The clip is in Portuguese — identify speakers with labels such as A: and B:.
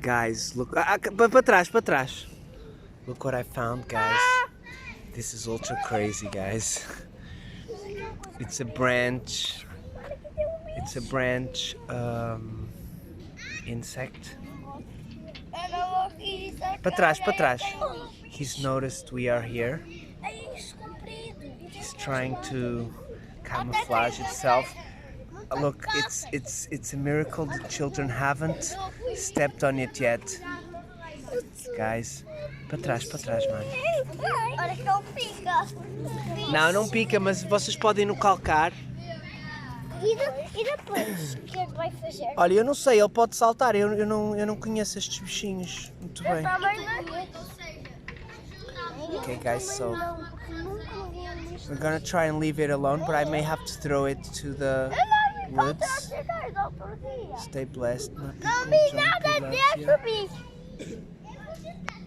A: Guys, look. Para trás, para trás. Look what I found, guys. This is ultra crazy, guys. It's a branch. It's a branch insect. Para trás, para trás. He's noticed we are here. He's trying to camouflage itself. Look, it's a miracle the children haven't stepped on it yet. Guys, para trás, mano.
B: Olha que não pica.
A: Não, não pica, mas vocês podem no calcar.
B: E depois, o que é que vai fazer?
A: Olha, eu não sei, ele pode saltar, eu não conheço estes bichinhos muito bem. Okay guys, so we're gonna try and leave it alone, but I may have to throw it to the woods. Stay blessed, my people.
B: Não vi nada desse bicho.